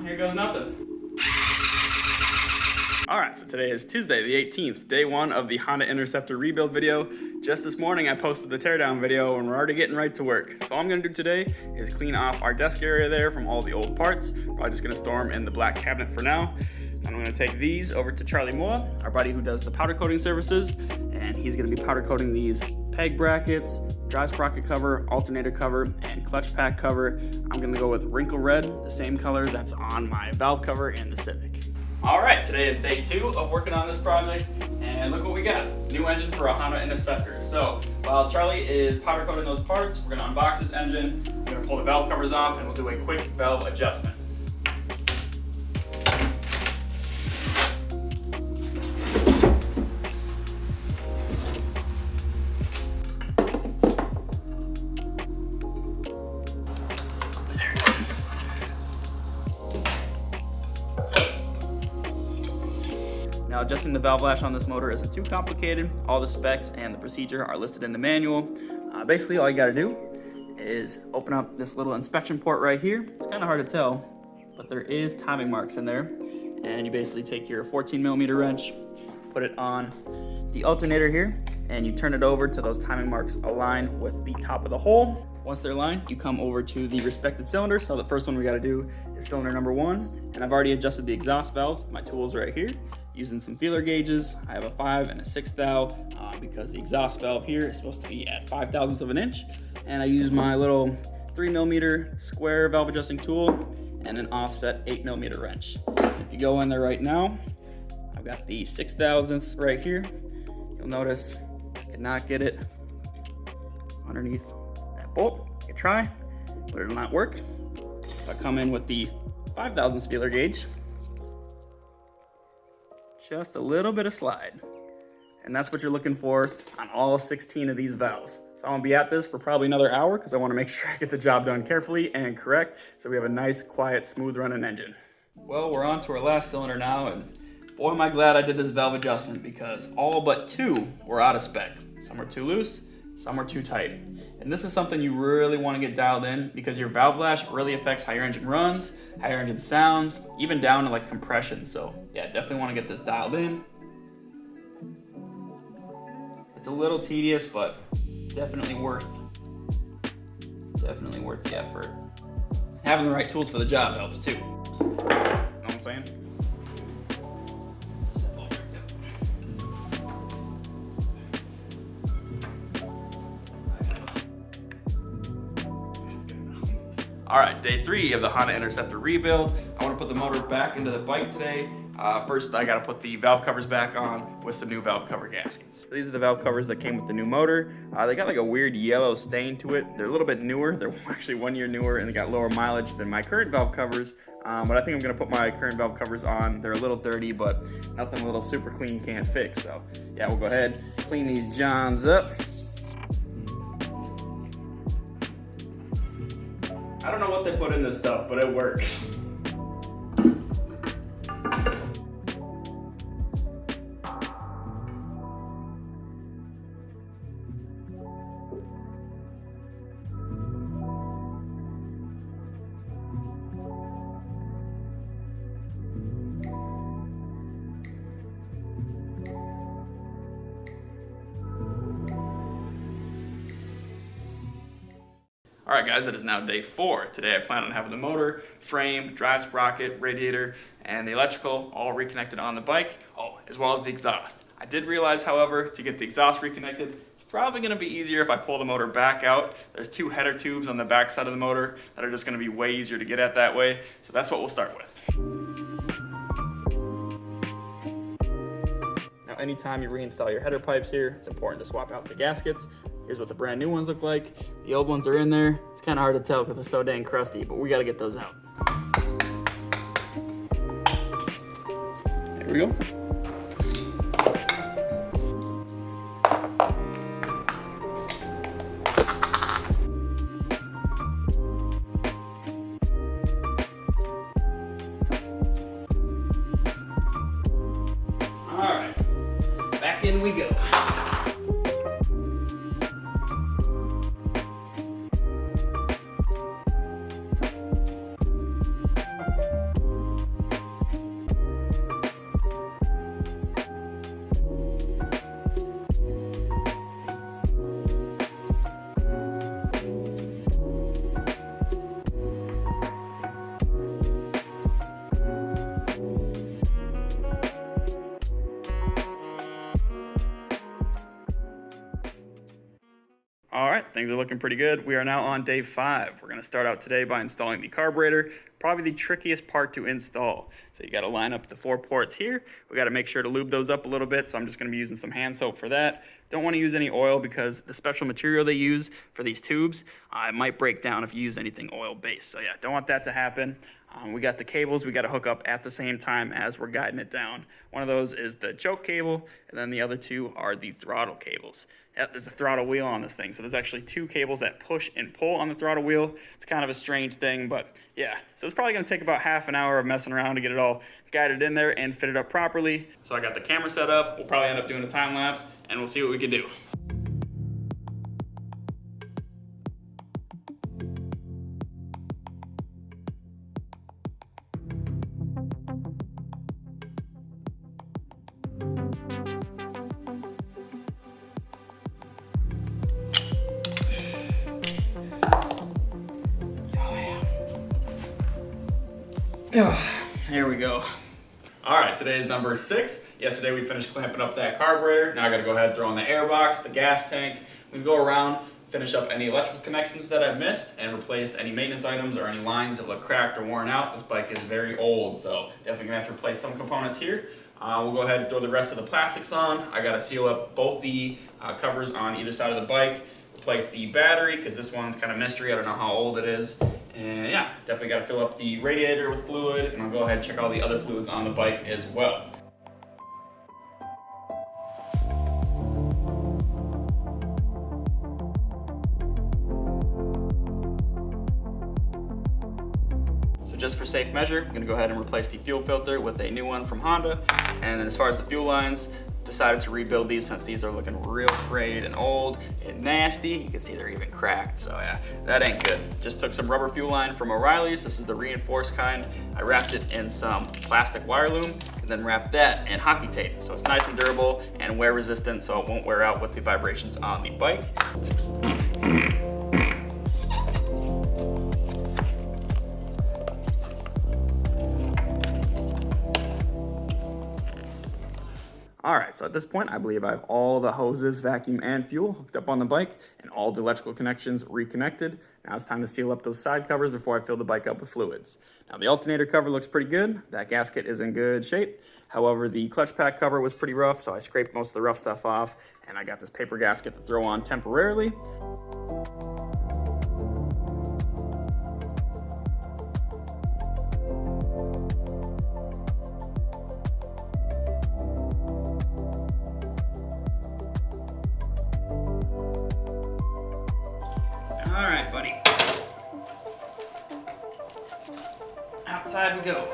here goes nothing. Alright, so today is Tuesday the 18th, day one of the Honda Interceptor rebuild video. Just this morning I posted the teardown video and we're already getting right to work. So all I'm going to do today is clean off our desk area there from all the old parts. Probably just going to store them in the black cabinet for now. And I'm going to take these over to Charlie Moore, our buddy who does the powder coating services, and he's going to be powder coating these peg brackets, drive sprocket cover, alternator cover, and clutch pack cover. I'm going to go with wrinkle red, the same color that's on my valve cover in the Civic. All right, today is day 2 of working on this project, and look what we got. New engine for a Honda Interceptor. So while Charlie is powder coating those parts, we're gonna unbox this engine, we're gonna pull the valve covers off, and we'll do a quick valve adjustment. Now, adjusting the valve lash on this motor isn't too complicated. All the specs and the procedure are listed in the manual. Basically, all you gotta do is open up this little inspection port right here. It's kind of hard to tell, but there is timing marks in there. And you basically take your 14mm wrench, put it on the alternator here, and you turn it over till those timing marks align with the top of the hole. Once they're aligned, you come over to the respected cylinder. So the first one we gotta do is cylinder number 1. And I've already adjusted the exhaust valves, my tools right here, using some feeler gauges. I have a 5 and a 6 thou because the exhaust valve here is supposed to be at 5/1000 of an inch. And I use my little 3mm square valve adjusting tool and an offset 8mm wrench. If you go in there right now, I've got the 6/1000 right here. You'll notice I cannot get it underneath that bolt. You can try, but it'll not work. If I come in with the 5/1000 feeler gauge, just a little bit of slide. And that's what you're looking for on all 16 of these valves. So I'm gonna be at this for probably another hour because I wanna make sure I get the job done carefully and correct so we have a nice, quiet, smooth running engine. Well, we're on to our last cylinder now, and boy, am I glad I did this valve adjustment because all but 2 were out of spec. Some were too loose, some were too tight. And this is something you really want to get dialed in because your valve lash really affects how your engine runs, how your engine sounds, even down to like compression. So yeah, definitely want to get this dialed in. It's a little tedious, but definitely worth the effort. Having the right tools for the job helps too. You know what I'm saying? All right, day 3 of the Honda Interceptor rebuild. I want to put the motor back into the bike today. First, I got to put the valve covers back on with some new valve cover gaskets. So these are the valve covers that came with the new motor. They got like a weird yellow stain to it. They're a little bit newer. They're actually 1 year newer, and they got lower mileage than my current valve covers. But I think I'm going to put my current valve covers on. They're a little dirty, but nothing a little super clean can't fix. So yeah, we'll go ahead, clean these johns up. I don't know what they put in this stuff, but it works. All right guys, it is now day 4. Today I plan on having the motor, frame, drive sprocket, radiator, and the electrical all reconnected on the bike, as well as the exhaust. I did realize, however, to get the exhaust reconnected, it's probably gonna be easier if I pull the motor back out. There's 2 header tubes on the back side of the motor that are just gonna be way easier to get at that way, so that's what we'll start with. Now, anytime you reinstall your header pipes here, it's important to swap out the gaskets. Here's what the brand new ones look like. The old ones are in there. It's kind of hard to tell because they're so dang crusty, but we got to get those out. There we go. All right, back in we go. things are looking pretty good. We are now on day 5. We're going to start out today by installing the carburetor, probably the trickiest part to install. So you got to line up the 4 ports here. We got to make sure to lube those up a little bit, so I'm just going to be using some hand soap for that. Don't want to use any oil because the special material they use for these tubes, it might break down if you use anything oil-based. So yeah, don't want that to happen. We got the cables we got to hook up at the same time as we're guiding it down. One of those is the choke cable, and then the other 2 are the throttle cables. There's a throttle wheel on this thing, so there's actually 2 cables that push and pull on the throttle wheel. It's kind of a strange thing, but yeah. So it's probably going to take about half an hour of messing around to get it all guided in there and fit it up properly. So I got the camera set up. We'll probably end up doing a time lapse, and we'll see what we can do. Here we go. All right, today is number 6. Yesterday we finished clamping up that carburetor. Now I gotta go ahead and throw in the air box, the gas tank. We can go around, finish up any electrical connections that I've missed, and replace any maintenance items or any lines that look cracked or worn out. This bike is very old, so definitely gonna have to replace some components here. We'll go ahead and throw the rest of the plastics on. I gotta seal up both the covers on either side of the bike, replace the battery, because this one's kind of mystery. I don't know how old it is. And yeah, definitely got to fill up the radiator with fluid, and I'll go ahead and check all the other fluids on the bike as well. So just for safe measure, I'm going to go ahead and replace the fuel filter with a new one from Honda. And then as far as the fuel lines, decided to rebuild these since these are looking real frayed and old and nasty. You can see they're even cracked, so yeah, that ain't good. Just took some rubber fuel line from O'Reilly's. This is the reinforced kind. I wrapped it in some plastic wire loom and then wrapped that in hockey tape. So it's nice and durable and wear resistant, so it won't wear out with the vibrations on the bike. All right, so at this point, I believe I have all the hoses, vacuum, and fuel hooked up on the bike and all the electrical connections reconnected. Now it's time to seal up those side covers before I fill the bike up with fluids. Now the alternator cover looks pretty good. That gasket is in good shape. However, the clutch pack cover was pretty rough, so I scraped most of the rough stuff off, and I got this paper gasket to throw on temporarily. All right, buddy. Outside we go.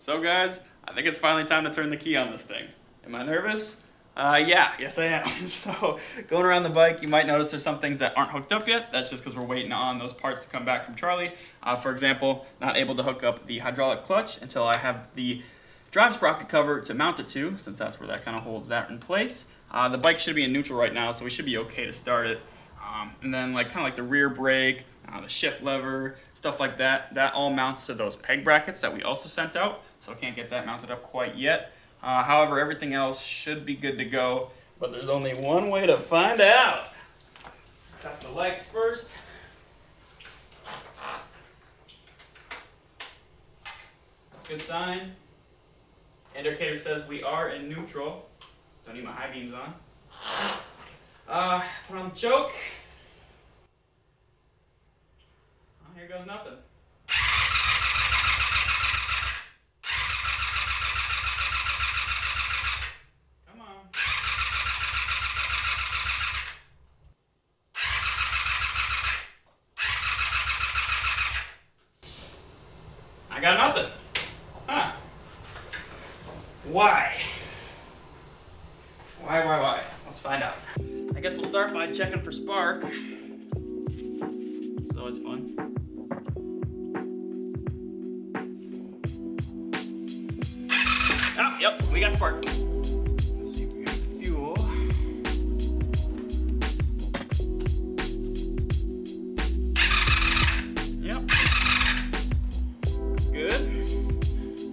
So guys, I think it's finally time to turn the key on this thing. Am I nervous? Yes I am. So going around the bike, you might notice there's some things that aren't hooked up yet. That's just because we're waiting on those parts to come back from Charlie. For example, not able to hook up the hydraulic clutch until I have the drive sprocket cover to mount it to, since that's where that kind of holds that in place. The bike should be in neutral right now, so we should be okay to start it. And then kind of like the rear brake, the shift lever, stuff like that, that all mounts to those peg brackets that we also sent out, so I can't get that mounted up quite yet. However, everything else should be good to go. But there's only one way to find out. Test the lights first. That's a good sign. Indicator says we are in neutral. Don't need my high beams on. Put on the choke. Oh, here goes nothing. Come on. I got nothing. Huh. Why? Why? Let's find out. I guess we'll start by checking for spark. It's always fun. Oh, yep, we got spark. Let's see if we get fuel. Yep. That's good.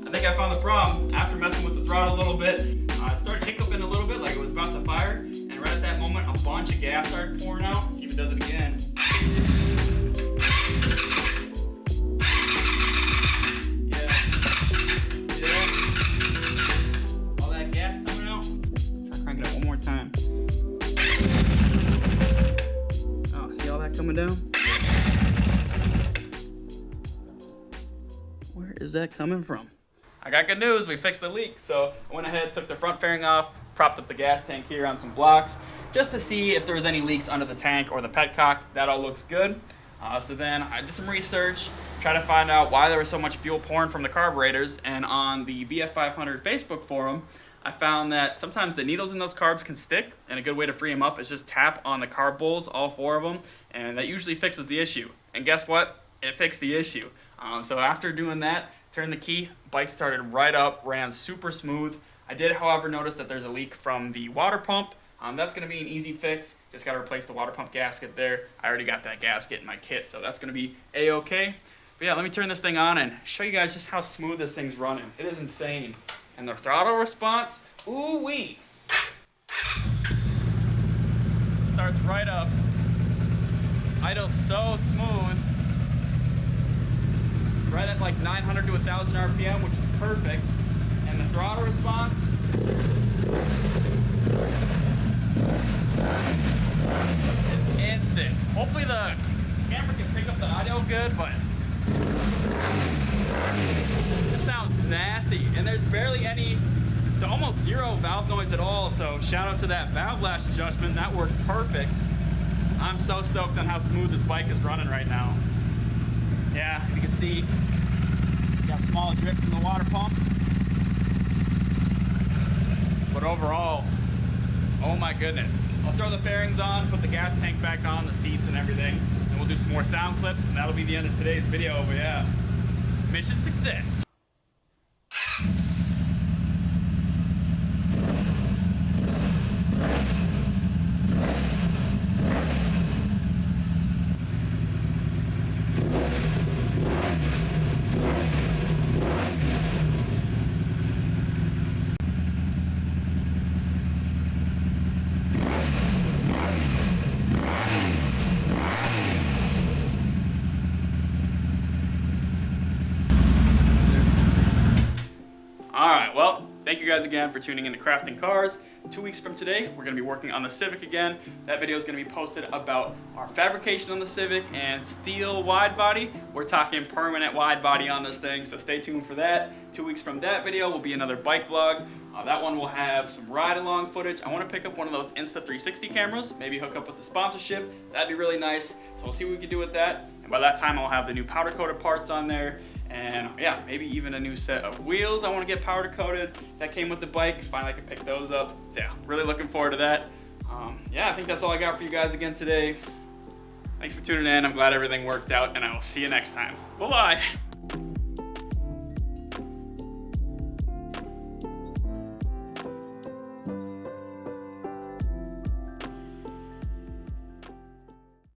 I think I found the problem. After messing with the throttle a little bit, it started hiccuping a little bit like it was about to fire. And right at that moment, a bunch of gas started pouring out. See if it does it again. Yeah. See that? All that gas coming out. Try cranking it up one more time. Oh, see all that coming down? Where is that coming from? I got good news, we fixed the leak. So I went ahead, took the front fairing off, propped up the gas tank here on some blocks, just to see if there was any leaks under the tank or the petcock. That all looks good. So then I did some research, tried to find out why there was so much fuel pouring from the carburetors, and on the VF500 Facebook forum, I found that sometimes the needles in those carbs can stick, and a good way to free them up is just tap on the carb bowls, all 4 of them, and that usually fixes the issue. And guess what? It fixed the issue. So after doing that, turned the key, bike started right up, ran super smooth. I did, however, notice that there's a leak from the water pump. That's going to be an easy fix. Just got to replace the water pump gasket there. I already got that gasket in my kit, so that's going to be A-okay. But yeah, let me turn this thing on and show you guys just how smooth this thing's running. It is insane. And the throttle response, ooh-wee. Starts right up. Idle's so smooth. Right at like 900 to 1,000 RPM, which is perfect. And the throttle response is instant. Hopefully the camera can pick up the audio good, but this sounds nasty. And there's barely any to almost zero valve noise at all. So shout out to that valve lash adjustment. That worked perfect. I'm so stoked on how smooth this bike is running right now. Yeah, you can see got a small drip from the water pump. But overall, oh my goodness. I'll throw the fairings on, put the gas tank back on, the seats and everything, and we'll do some more sound clips, and that'll be the end of today's video. But yeah, mission success. Alright, well, thank you guys again for tuning in to Crafting Cars. 2 weeks from today, we're going to be working on the Civic again. That video is going to be posted about our fabrication on the Civic and steel wide body. We're talking permanent wide body on this thing, so stay tuned for that. 2 weeks from that video will be another bike vlog. That one will have some ride-along footage. I want to pick up one of those Insta360 cameras, maybe hook up with the sponsorship. That'd be really nice. So we'll see what we can do with that. And by that time, I'll have the new powder-coated parts on there. And yeah, maybe even a new set of wheels I want to get powder coated that came with the bike. Finally, I can pick those up. So yeah, really looking forward to that. Yeah, I think that's all I got for you guys again today. Thanks for tuning in. I'm glad everything worked out, and I will see you next time. Bye-bye.